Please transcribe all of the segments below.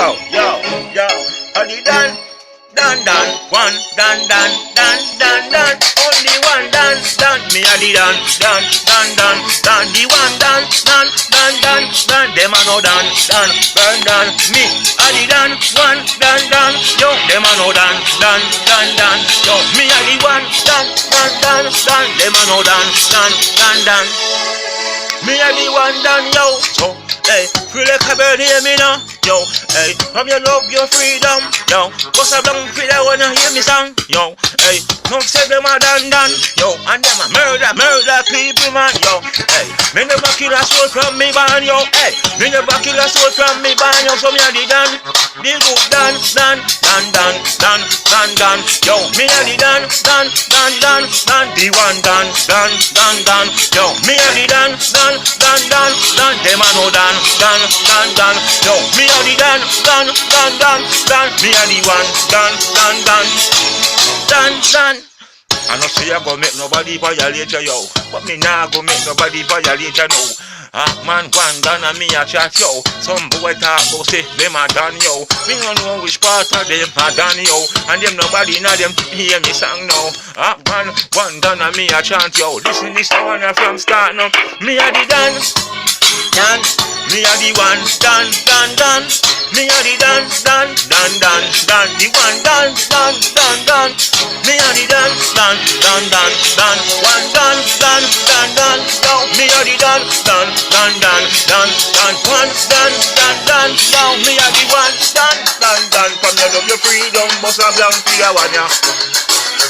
yo, how the done? Done, one, done, only one done, me a the done, the one done, them a no done, burn, me a the done, one, done, yo, them a no done, yo, me a the one, done, them a no done, me a the one done, yo, so, hey, feel like a bird, hear me now, yo, hey, from your love, your freedom, yo, bust a blank feel I wanna hear me song, yo, hey, no say them a done, yo, and them a murder people, man, yo, hey, me never kill a soul from me band, yo, hey, me never kill a soul from me band, yo, so me a the done, the good done, yo, me a the done, the one done, yo, me a the done, them a no done, yo, me a the done, me a the one, done. I know say I go make nobody violate you, yo, but me nah go make nobody violate you, no. Man, one done and me a chat, yo. Some boy talk about say them a done, yo. Me don't know which part of them a done, yo. And them nobody now them hear me song now. Man, one done and me a chant, yo. Listen this one from start now. Me a the done, me a the one, done. Me a the done, the one done. Me a the done, one done, yo. Me a the done, one done, yo. Me a the one done. From your love your freedom, bust a blank figure one ya.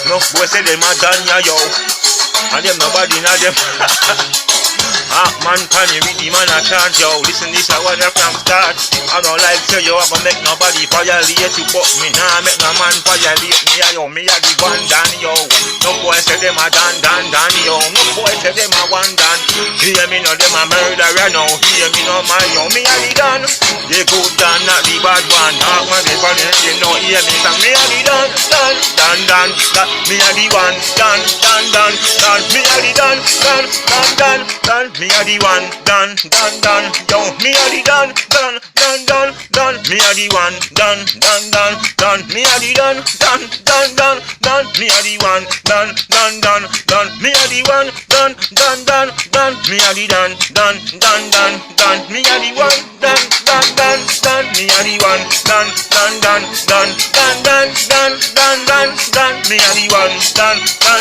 No boy say them a done ya, yo. And them nobody na them. Man, can you read the man a chant, yo? Listen this I want from start. I don't like say yo, I gon' make nobody violate you, but me nah make no man violate me, yo. Me a the one done, yo. No boy say them a done, yo. No boy say them a one done. Hear me no them a murderer, no. Hear me no man, yo. Me a the done, the good done, not the bad one. Talk man, the funny, you know. Hear me, so me a the done. Me a the one, done. Me a the done. Me a the one, done, yo. Me a the done. Me a the one, done. Me a the done. Me a the one, done. Me a the one, done. Me a the done. Me a the one, done. Me a the one, done. Me a the one, done.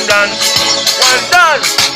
One done.